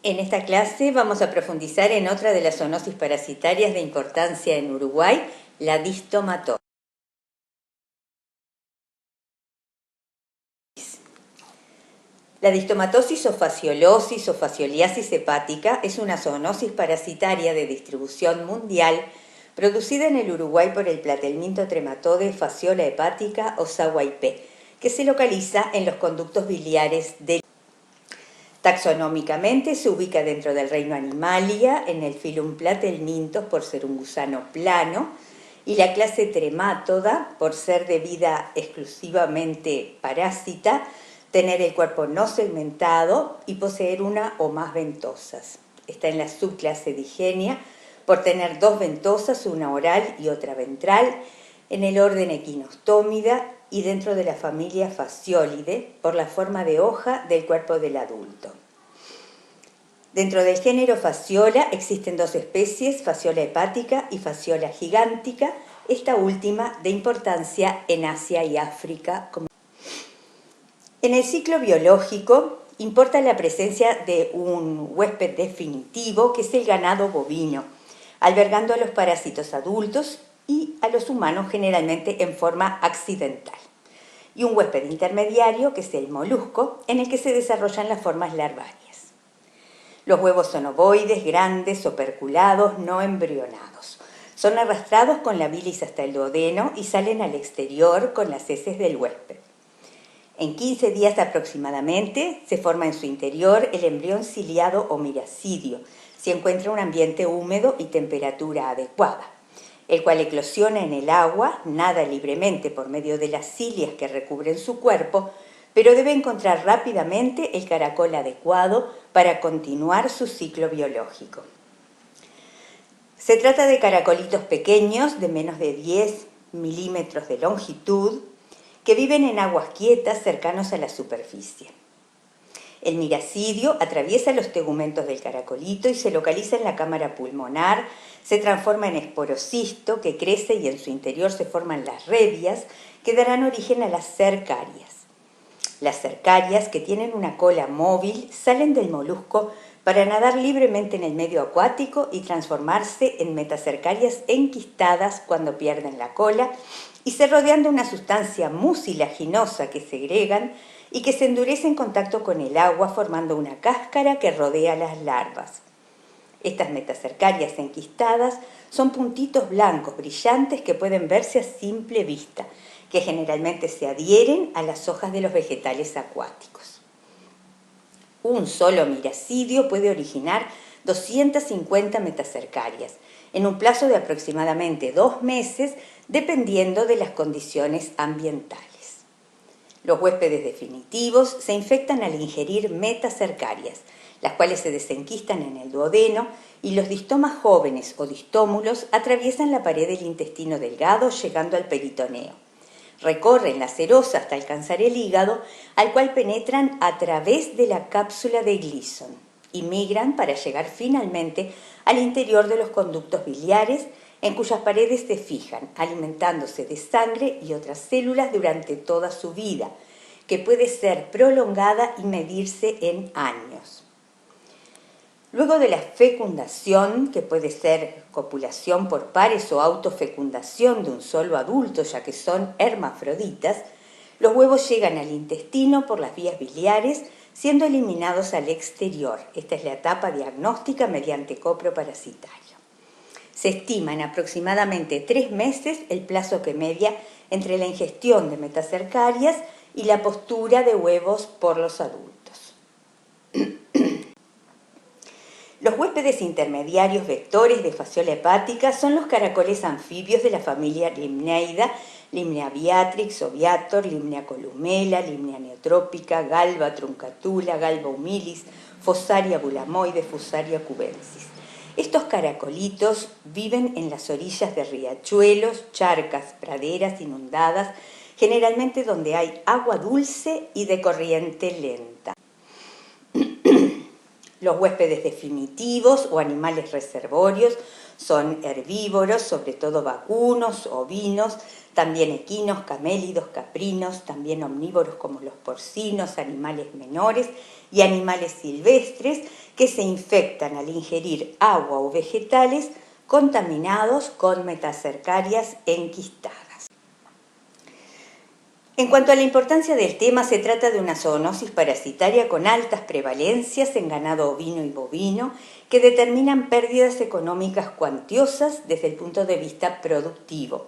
En esta clase vamos a profundizar en otra de las zoonosis parasitarias de importancia en Uruguay, la distomatosis. La distomatosis o fasciolosis o fascioliasis hepática es una zoonosis parasitaria de distribución mundial producida en el Uruguay por el Platelminto trematode fasciola hepática o SAWAIP, que se localiza en los conductos biliares del. Taxonómicamente se ubica dentro del reino Animalia, en el filum Platelmintos por ser un gusano plano, y la clase Tremátoda por ser de vida exclusivamente parásita, tener el cuerpo no segmentado y poseer una o más ventosas. Está en la subclase Digenia por tener dos ventosas, una oral y otra ventral, en el orden Equinostómida y dentro de la familia Fasciolidae por la forma de hoja del cuerpo del adulto. Dentro del género Fasciola existen dos especies, Fasciola hepática y Fasciola gigantica, esta última de importancia en Asia y África. En el ciclo biológico importa la presencia de un huésped definitivo que es el ganado bovino, albergando a los parásitos adultos y a los humanos generalmente en forma accidental. Y un huésped intermediario, que es el molusco, en el que se desarrollan las formas larvarias. Los huevos son ovoides, grandes, operculados, no embrionados. Son arrastrados con la bilis hasta el duodeno y salen al exterior con las heces del huésped. En 15 días aproximadamente se forma en su interior el embrión ciliado o miracidio, si encuentra un ambiente húmedo y temperatura adecuada, el cual eclosiona en el agua, nada libremente por medio de las cilias que recubren su cuerpo, pero debe encontrar rápidamente el caracol adecuado para continuar su ciclo biológico. Se trata de caracolitos pequeños de menos de 10 milímetros de longitud que viven en aguas quietas cercanos a la superficie. El miracidio atraviesa los tegumentos del caracolito y se localiza en la cámara pulmonar, se transforma en esporocisto que crece y en su interior se forman las rebias que darán origen a las cercarias. Las cercarias, que tienen una cola móvil, salen del molusco para nadar libremente en el medio acuático y transformarse en metacercarias enquistadas cuando pierden la cola y se rodean de una sustancia mucilaginosa que segregan y que se endurece en contacto con el agua formando una cáscara que rodea a las larvas. Estas metacercarias enquistadas son puntitos blancos brillantes que pueden verse a simple vista, que generalmente se adhieren a las hojas de los vegetales acuáticos. Un solo miracidio puede originar 250 metacercarias en un plazo de aproximadamente 2 meses, dependiendo de las condiciones ambientales. Los huéspedes definitivos se infectan al ingerir metacercarias, las cuales se desenquistan en el duodeno, y los distomas jóvenes o distómulos atraviesan la pared del intestino delgado llegando al peritoneo. Recorren la serosa hasta alcanzar el hígado, al cual penetran a través de la cápsula de Gleason y migran para llegar finalmente al interior de los conductos biliares, en cuyas paredes se fijan, alimentándose de sangre y otras células durante toda su vida, que puede ser prolongada y medirse en años. Luego de la fecundación, que puede ser copulación por pares o autofecundación de un solo adulto, ya que son hermafroditas, los huevos llegan al intestino por las vías biliares, siendo eliminados al exterior. Esta es la etapa diagnóstica mediante copro parasitario. Se estima en aproximadamente 3 meses el plazo que media entre la ingestión de metacercarias y la postura de huevos por los adultos. Los huéspedes intermediarios vectores de fasciola hepática son los caracoles anfibios de la familia Limneida, Limnea viatrix, Oviator, Limnea columela, Limnea neotrópica, Galba truncatula, Galba humilis, Fossaria bulamoide, Fussaria cubensis. Estos caracolitos viven en las orillas de riachuelos, charcas, praderas inundadas, generalmente donde hay agua dulce y de corriente lenta. Los huéspedes definitivos o animales reservorios son herbívoros, sobre todo vacunos, ovinos, también equinos, camélidos, caprinos, también omnívoros como los porcinos, animales menores y animales silvestres que se infectan al ingerir agua o vegetales contaminados con metacercarias enquistadas. En cuanto a la importancia del tema, se trata de una zoonosis parasitaria con altas prevalencias en ganado ovino y bovino que determinan pérdidas económicas cuantiosas desde el punto de vista productivo.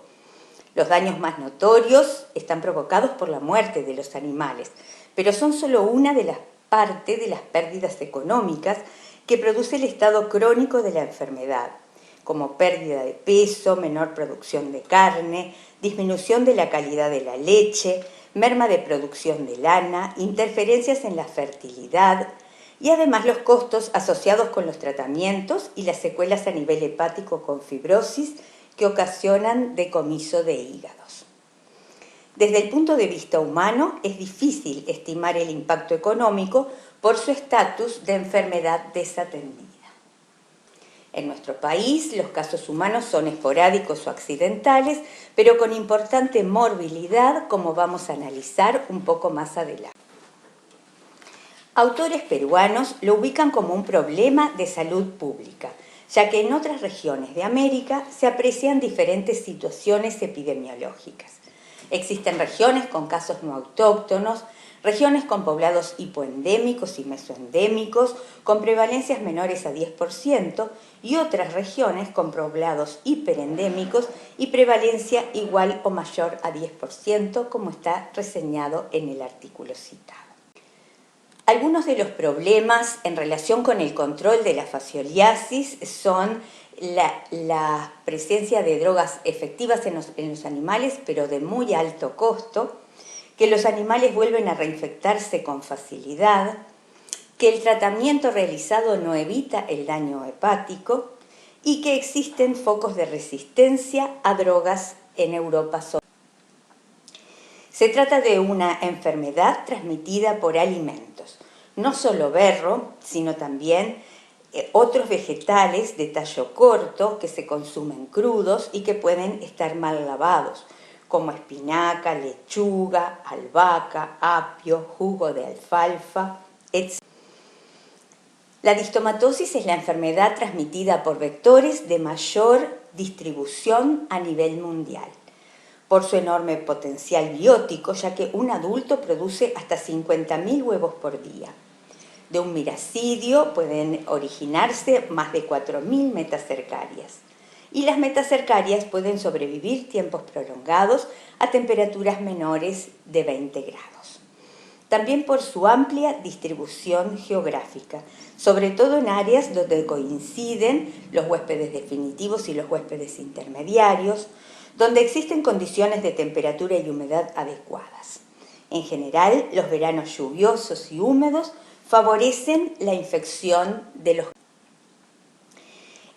Los daños más notorios están provocados por la muerte de los animales, pero son solo una de las partes de las pérdidas económicas que produce el estado crónico de la enfermedad, como pérdida de peso, menor producción de carne, disminución de la calidad de la leche, merma de producción de lana, interferencias en la fertilidad y además los costos asociados con los tratamientos y las secuelas a nivel hepático con fibrosis que ocasionan decomiso de hígados. Desde el punto de vista humano, es difícil estimar el impacto económico por su estatus de enfermedad desatendida. En nuestro país, los casos humanos son esporádicos o accidentales, pero con importante morbilidad, como vamos a analizar un poco más adelante. Autores peruanos lo ubican como un problema de salud pública, ya que en otras regiones de América se aprecian diferentes situaciones epidemiológicas. Existen regiones con casos no autóctonos, regiones con poblados hipoendémicos y mesoendémicos, con prevalencias menores a 10%, y otras regiones con poblados hiperendémicos y prevalencia igual o mayor a 10%, como está reseñado en el artículo citado. Algunos de los problemas en relación con el control de la fascioliasis son la presencia de drogas efectivas en los animales, pero de muy alto costo, que los animales vuelven a reinfectarse con facilidad, que el tratamiento realizado no evita el daño hepático y que existen focos de resistencia a drogas en Europa. Se trata de una enfermedad transmitida por alimentos, no solo berro, sino también otros vegetales de tallo corto que se consumen crudos y que pueden estar mal lavados, como espinaca, lechuga, albahaca, apio, jugo de alfalfa, etc. La distomatosis es la enfermedad transmitida por vectores de mayor distribución a nivel mundial, por su enorme potencial biótico, ya que un adulto produce hasta 50.000 huevos por día. De un miracidio pueden originarse más de 4.000 metacercarias. Y las metacercarias pueden sobrevivir tiempos prolongados a temperaturas menores de 20 grados. También por su amplia distribución geográfica, sobre todo en áreas donde coinciden los huéspedes definitivos y los huéspedes intermediarios, donde existen condiciones de temperatura y humedad adecuadas. En general, los veranos lluviosos y húmedos favorecen la infección de los.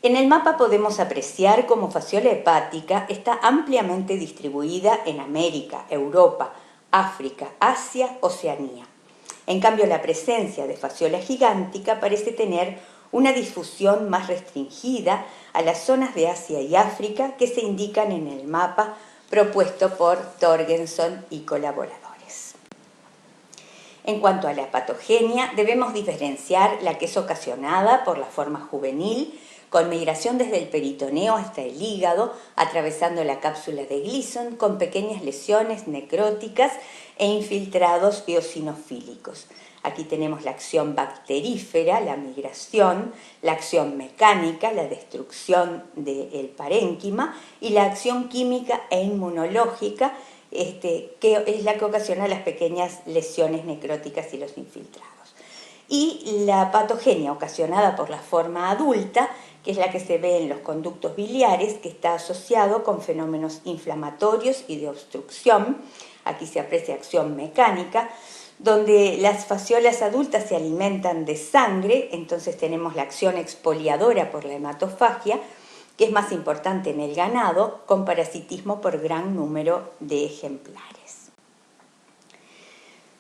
En el mapa podemos apreciar cómo fasciola hepática está ampliamente distribuida en América, Europa, África, Asia, Oceanía. En cambio, la presencia de fasciola gigántica parece tener una difusión más restringida a las zonas de Asia y África que se indican en el mapa propuesto por Torgenson y colaboradores. En cuanto a la patogenia, debemos diferenciar la que es ocasionada por la forma juvenil, con migración desde el peritoneo hasta el hígado, atravesando la cápsula de Gleason, con pequeñas lesiones necróticas e infiltrados eosinofílicos. Aquí tenemos la acción bacterífera, la migración, la acción mecánica, la destrucción del parénquima, y la acción química e inmunológica, que es la que ocasiona las pequeñas lesiones necróticas y los infiltrados. Y la patogenia ocasionada por la forma adulta, que es la que se ve en los conductos biliares, que está asociado con fenómenos inflamatorios y de obstrucción. Aquí se aprecia acción mecánica, donde las fasciolas adultas se alimentan de sangre, entonces tenemos la acción expoliadora por la hematofagia, que es más importante en el ganado, con parasitismo por gran número de ejemplares.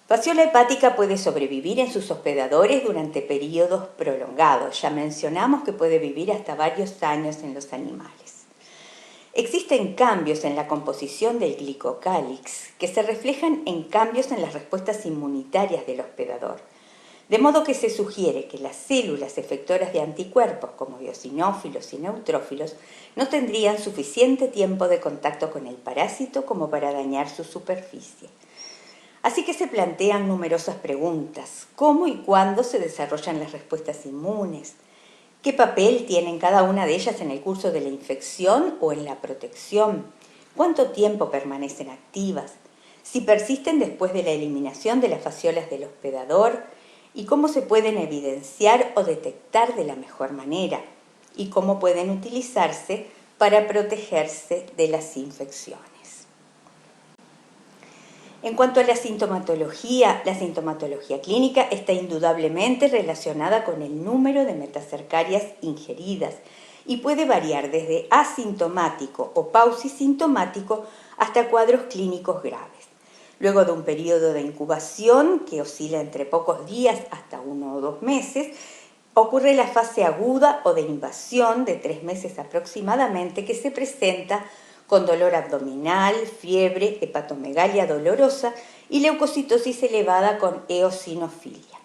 Fasciola hepática puede sobrevivir en sus hospedadores durante periodos prolongados. Ya mencionamos que puede vivir hasta varios años en los animales. Existen cambios en la composición del glicocálix que se reflejan en cambios en las respuestas inmunitarias del hospedador. De modo que se sugiere que las células efectoras de anticuerpos, como eosinófilos y neutrófilos, no tendrían suficiente tiempo de contacto con el parásito como para dañar su superficie. Así que se plantean numerosas preguntas. ¿Cómo y cuándo se desarrollan las respuestas inmunes? ¿Qué papel tienen cada una de ellas en el curso de la infección o en la protección? ¿Cuánto tiempo permanecen activas? ¿Si persisten después de la eliminación de las fasciolas del hospedador? ¿Y cómo se pueden evidenciar o detectar de la mejor manera? ¿Y cómo pueden utilizarse para protegerse de las infecciones? En cuanto a la sintomatología clínica está indudablemente relacionada con el número de metacercarias ingeridas y puede variar desde asintomático o pausisintomático hasta cuadros clínicos graves. Luego de un periodo de incubación que oscila entre pocos días hasta 1 o 2 meses, ocurre la fase aguda o de invasión de 3 meses aproximadamente, que se presenta con dolor abdominal, fiebre, hepatomegalia dolorosa y leucocitosis elevada con eosinofilia.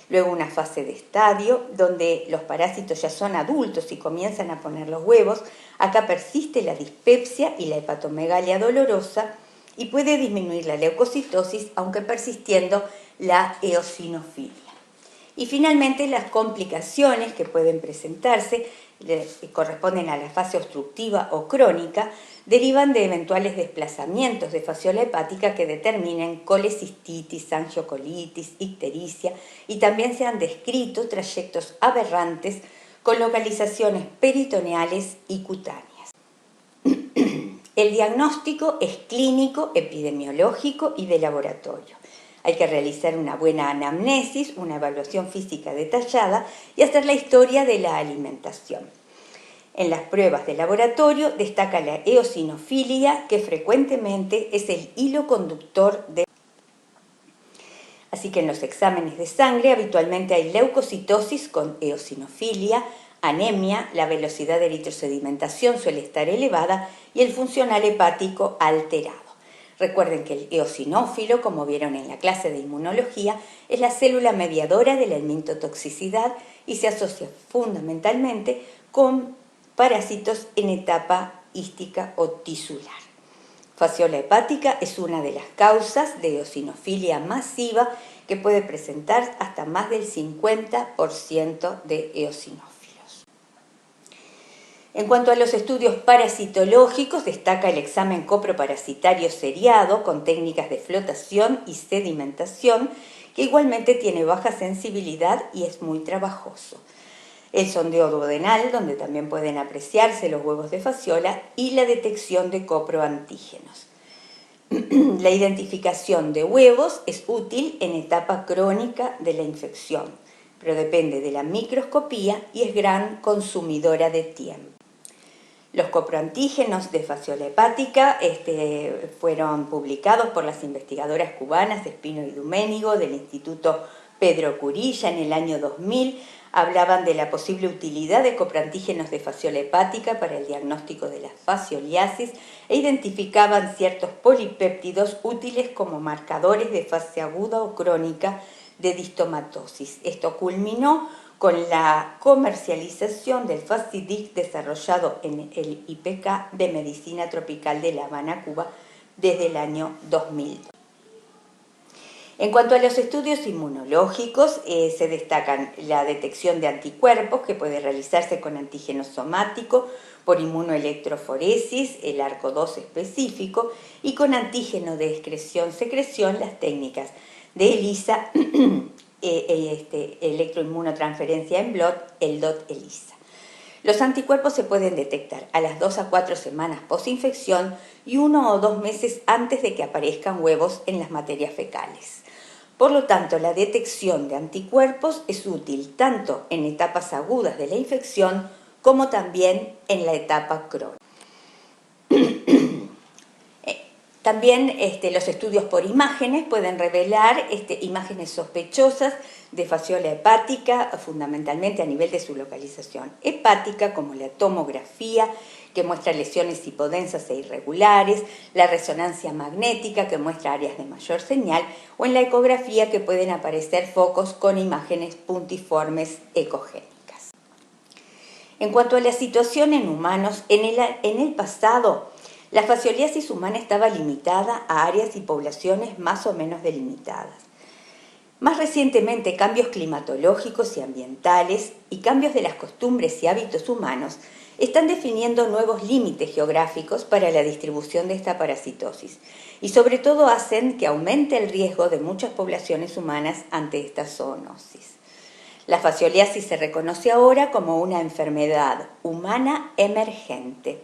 Luego una fase de estadio, donde los parásitos ya son adultos y comienzan a poner los huevos. Acá persiste la dispepsia y la hepatomegalia dolorosa y puede disminuir la leucocitosis, aunque persistiendo la eosinofilia. Y finalmente las complicaciones que pueden presentarse corresponden a la fase obstructiva o crónica, derivan de eventuales desplazamientos de fasciola hepática que determinen colecistitis, angiocolitis, ictericia, y también se han descrito trayectos aberrantes con localizaciones peritoneales y cutáneas. El diagnóstico es clínico, epidemiológico y de laboratorio. Hay que realizar una buena anamnesis, una evaluación física detallada y hacer la historia de la alimentación. En las pruebas de laboratorio destaca la eosinofilia, que frecuentemente es el hilo conductor de... Así que en los exámenes de sangre habitualmente hay leucocitosis con eosinofilia, anemia, la velocidad de eritrosedimentación suele estar elevada y el funcional hepático alterado. Recuerden que el eosinófilo, como vieron en la clase de inmunología, es la célula mediadora de la enmintotoxicidad y se asocia fundamentalmente con parásitos en etapa hística o tisular. Fasciola hepática es una de las causas de eosinofilia masiva que puede presentar hasta más del 50% de eosinófilos. En cuanto a los estudios parasitológicos, destaca el examen coproparasitario seriado con técnicas de flotación y sedimentación, que igualmente tiene baja sensibilidad y es muy trabajoso. El sondeo duodenal, donde también pueden apreciarse los huevos de fasciola, y la detección de coproantígenos. La identificación de huevos es útil en etapa crónica de la infección, pero depende de la microscopía y es gran consumidora de tiempo. Los coproantígenos de fasciola hepática fueron publicados por las investigadoras cubanas Espino y Duménigo del Instituto Pedro Curilla en el año 2000. Hablaban de la posible utilidad de coproantígenos de fasciola hepática para el diagnóstico de la fascioliasis e identificaban ciertos polipéptidos útiles como marcadores de fase aguda o crónica de distomatosis. Esto culminó con la comercialización del Fascidic desarrollado en el IPK de Medicina Tropical de La Habana, Cuba, desde el año 2000. En cuanto a los estudios inmunológicos, se destacan la detección de anticuerpos, que puede realizarse con antígeno somático, por inmunoelectroforesis, el ARCO2 específico, y con antígeno de excreción-secreción, las técnicas de ELISA, electroinmunotransferencia en blot, el DOT-ELISA. Los anticuerpos se pueden detectar a las 2 a 4 semanas posinfección y 1 o 2 meses antes de que aparezcan huevos en las materias fecales. Por lo tanto, la detección de anticuerpos es útil tanto en etapas agudas de la infección como también en la etapa crónica. También los estudios por imágenes pueden revelar imágenes sospechosas de fasciola hepática, fundamentalmente a nivel de su localización hepática, como la tomografía, que muestra lesiones hipodensas e irregulares, la resonancia magnética, que muestra áreas de mayor señal, o en la ecografía, que pueden aparecer focos con imágenes puntiformes ecogénicas. En cuanto a la situación en humanos, en el pasado, la fascioliasis humana estaba limitada a áreas y poblaciones más o menos delimitadas. Más recientemente, cambios climatológicos y ambientales y cambios de las costumbres y hábitos humanos están definiendo nuevos límites geográficos para la distribución de esta parasitosis y sobre todo hacen que aumente el riesgo de muchas poblaciones humanas ante esta zoonosis. La fascioliasis se reconoce ahora como una enfermedad humana emergente.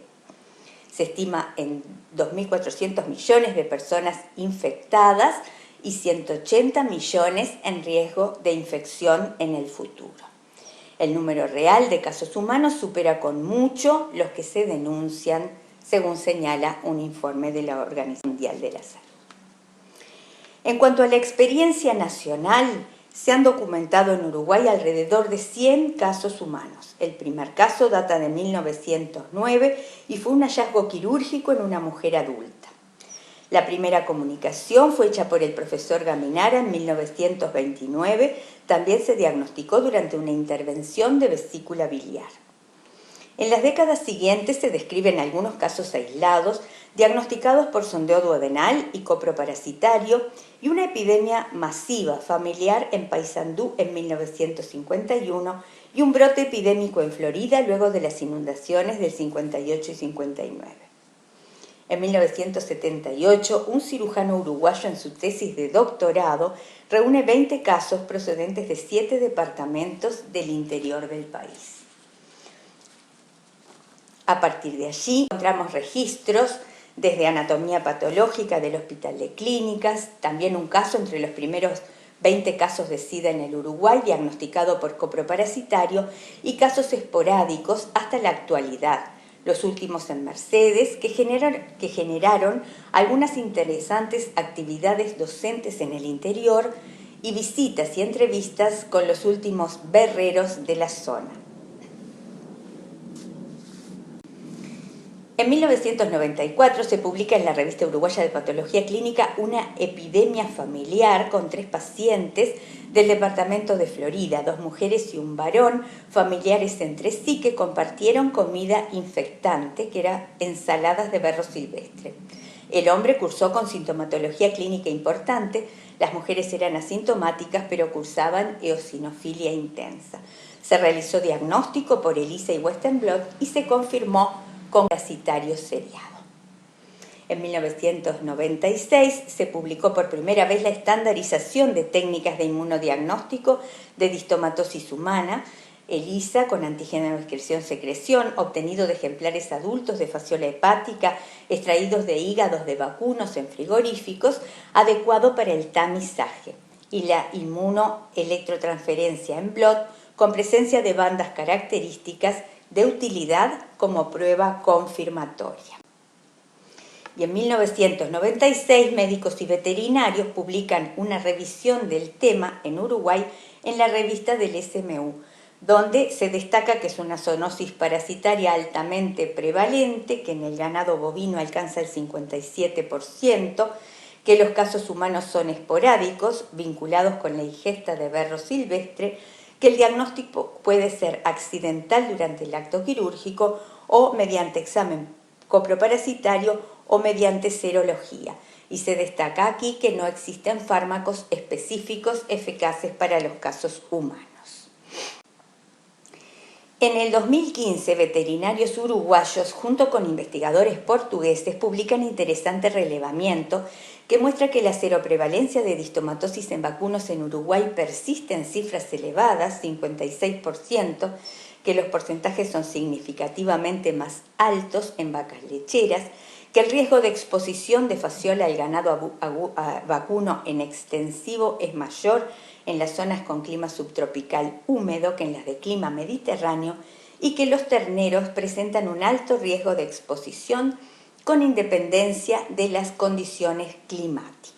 Se estima en 2.400 millones de personas infectadas y 180 millones en riesgo de infección en el futuro. El número real de casos humanos supera con mucho los que se denuncian, según señala un informe de la Organización Mundial de la Salud. En cuanto a la experiencia nacional, se han documentado en Uruguay alrededor de 100 casos humanos. El primer caso data de 1909 y fue un hallazgo quirúrgico en una mujer adulta. La primera comunicación fue hecha por el profesor Gaminara en 1929. También se diagnosticó durante una intervención de vesícula biliar. En las décadas siguientes se describen algunos casos aislados diagnosticados por sondeo duodenal y coproparasitario y una epidemia masiva familiar en Paysandú en 1951 y un brote epidémico en Florida luego de las inundaciones del 58 y 59. En 1978, un cirujano uruguayo en su tesis de doctorado reúne 20 casos procedentes de 7 departamentos del interior del país. A partir de allí encontramos registros desde anatomía patológica del Hospital de Clínicas, también un caso entre los primeros 20 casos de SIDA en el Uruguay diagnosticado por coproparasitario y casos esporádicos hasta la actualidad, los últimos en Mercedes, que generaron algunas interesantes actividades docentes en el interior y visitas y entrevistas con los últimos berreros de la zona. En 1994 se publica en la Revista Uruguaya de Patología Clínica una epidemia familiar con 3 pacientes del departamento de Florida, 2 mujeres y un varón, familiares entre sí que compartieron comida infectante, que era ensaladas de berro silvestre. El hombre cursó con sintomatología clínica importante, las mujeres eran asintomáticas pero cursaban eosinofilia intensa. Se realizó diagnóstico por ELISA y Western Blot y se confirmó con parasitario seriado. En 1996 se publicó por primera vez la estandarización de técnicas de inmunodiagnóstico de distomatosis humana, ELISA con antígeno de excreción-secreción, obtenido de ejemplares adultos de fasciola hepática extraídos de hígados de vacunos en frigoríficos, adecuado para el tamizaje, y la inmunoelectrotransferencia en blot con presencia de bandas características de utilidad como prueba confirmatoria. Y en 1996, médicos y veterinarios publican una revisión del tema en Uruguay en la revista del SMU, donde se destaca que es una zoonosis parasitaria altamente prevalente, que en el ganado bovino alcanza el 57%, que los casos humanos son esporádicos, vinculados con la ingesta de berro silvestre, que el diagnóstico puede ser accidental durante el acto quirúrgico o mediante examen coproparasitario o mediante serología. Y se destaca aquí que no existen fármacos específicos eficaces para los casos humanos. En el 2015, veterinarios uruguayos, junto con investigadores portugueses, publican interesante relevamiento que muestra que la seroprevalencia de distomatosis en vacunos en Uruguay persiste en cifras elevadas, 56%, que los porcentajes son significativamente más altos en vacas lecheras, que el riesgo de exposición de fasciola al ganado vacuno en extensivo es mayor en las zonas con clima subtropical húmedo que en las de clima mediterráneo y que los terneros presentan un alto riesgo de exposición con independencia de las condiciones climáticas.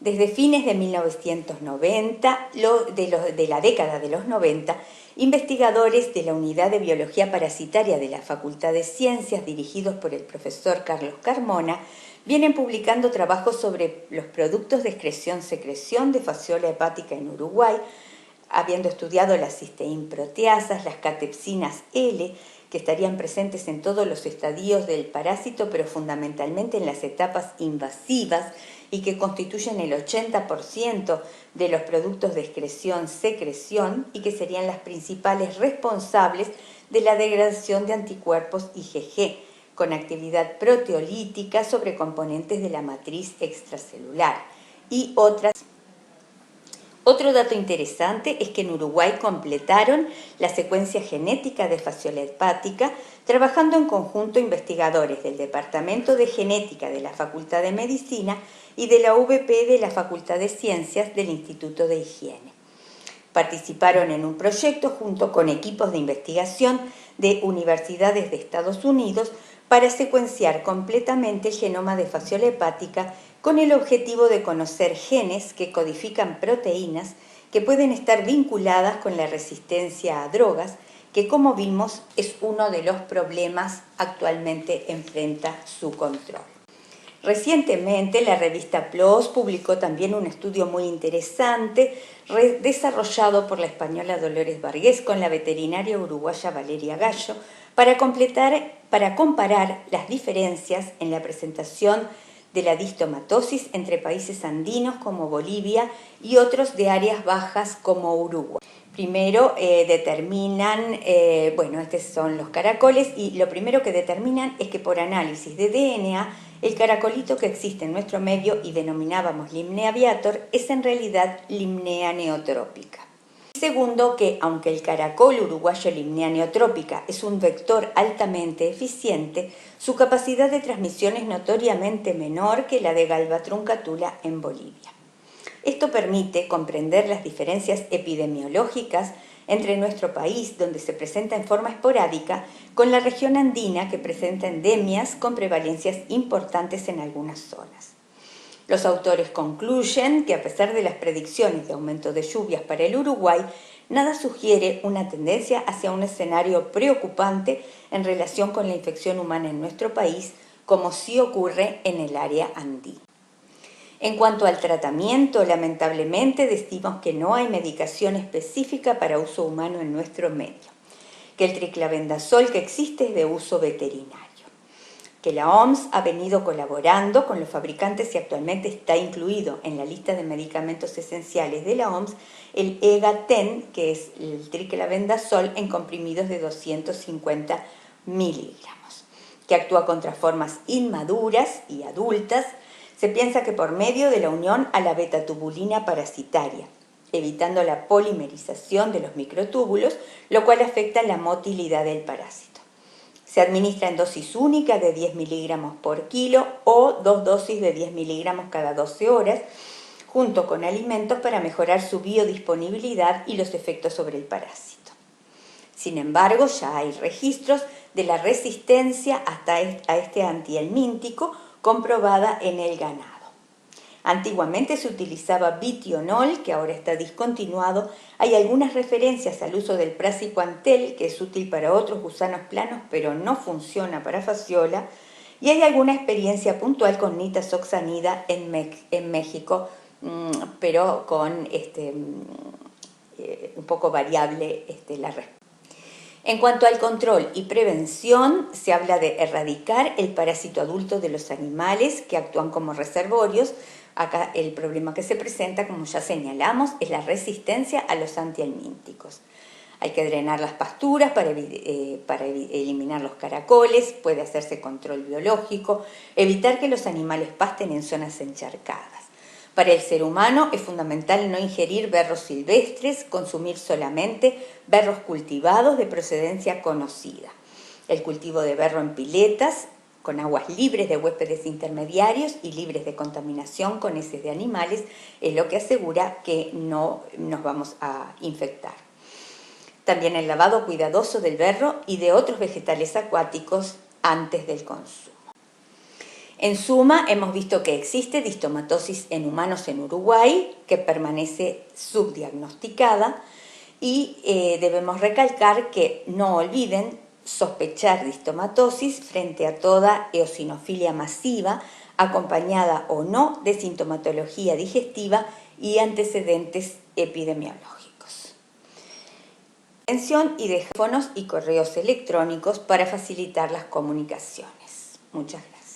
Desde fines de 1990, de la década de los 90, investigadores de la Unidad de Biología Parasitaria de la Facultad de Ciencias, dirigidos por el profesor Carlos Carmona, vienen publicando trabajos sobre los productos de excreción-secreción de fasciola hepática en Uruguay, habiendo estudiado las cisteínproteasas, las catepsinas L, que estarían presentes en todos los estadios del parásito, pero fundamentalmente en las etapas invasivas, y que constituyen el 80% de los productos de excreción-secreción y que serían las principales responsables de la degradación de anticuerpos IgG, con actividad proteolítica sobre componentes de la matriz extracelular y otras. Otro dato interesante es que en Uruguay completaron la secuencia genética de fasciola hepática, trabajando en conjunto investigadores del Departamento de Genética de la Facultad de Medicina y de la UBP de la Facultad de Ciencias del Instituto de Higiene. Participaron en un proyecto junto con equipos de investigación de universidades de Estados Unidos para secuenciar completamente el genoma de fasciola hepática con el objetivo de conocer genes que codifican proteínas que pueden estar vinculadas con la resistencia a drogas, que como vimos es uno de los problemas actualmente enfrenta su control. Recientemente la revista PLOS publicó también un estudio muy interesante desarrollado por la española Dolores Vargués con la veterinaria uruguaya Valeria Gallo para comparar las diferencias en la presentación de la distomatosis entre países andinos como Bolivia y otros de áreas bajas como Uruguay. Primero determinan, estos son los caracoles, y lo primero que determinan es que por análisis de DNA, el caracolito que existe en nuestro medio y denominábamos Limnea viator es en realidad Limnea neotrópica. Segundo, que aunque el caracol uruguayo Limnea neotrópica es un vector altamente eficiente, su capacidad de transmisión es notoriamente menor que la de Galba truncatula en Bolivia. Esto permite comprender las diferencias epidemiológicas entre nuestro país, donde se presenta en forma esporádica, con la región andina, que presenta endemias con prevalencias importantes en algunas zonas. Los autores concluyen que a pesar de las predicciones de aumento de lluvias para el Uruguay, nada sugiere una tendencia hacia un escenario preocupante en relación con la infección humana en nuestro país, como sí ocurre en el área andina. En cuanto al tratamiento, lamentablemente decimos que no hay medicación específica para uso humano en nuestro medio, que el triclavendazol que existe es de uso veterinario, que la OMS ha venido colaborando con los fabricantes y actualmente está incluido en la lista de medicamentos esenciales de la OMS el EGA-10, que es el triclavendazol en comprimidos de 250 miligramos, que actúa contra formas inmaduras y adultas. Se piensa que por medio de la unión a la beta-tubulina parasitaria, evitando la polimerización de los microtúbulos, lo cual afecta la motilidad del parásito. Se administra en dosis única de 10 miligramos por kilo o 2 dosis de 10 miligramos cada 12 horas, junto con alimentos para mejorar su biodisponibilidad y los efectos sobre el parásito. Sin embargo, ya hay registros de la resistencia a este antihelmíntico comprobada en el ganado. Antiguamente se utilizaba bitionol, que ahora está discontinuado. Hay algunas referencias al uso del praziquantel, que es útil para otros gusanos planos, pero no funciona para fasciola. Y hay alguna experiencia puntual con nitazoxanida en México, pero con un poco variable la respuesta. En cuanto al control y prevención, se habla de erradicar el parásito adulto de los animales que actúan como reservorios. Acá el problema que se presenta, como ya señalamos, es la resistencia a los antihelmínticos. Hay que drenar las pasturas para eliminar los caracoles, puede hacerse control biológico, evitar que los animales pasten en zonas encharcadas. Para el ser humano es fundamental no ingerir berros silvestres, consumir solamente berros cultivados de procedencia conocida. El cultivo de berro en piletas, con aguas libres de huéspedes intermediarios y libres de contaminación con heces de animales, es lo que asegura que no nos vamos a infectar. También el lavado cuidadoso del berro y de otros vegetales acuáticos antes del consumo. En suma, hemos visto que existe distomatosis en humanos en Uruguay, que permanece subdiagnosticada, y debemos recalcar que no olviden sospechar distomatosis frente a toda eosinofilia masiva, acompañada o no de sintomatología digestiva y antecedentes epidemiológicos. Atención y teléfonos y correos electrónicos para facilitar las comunicaciones. Muchas gracias.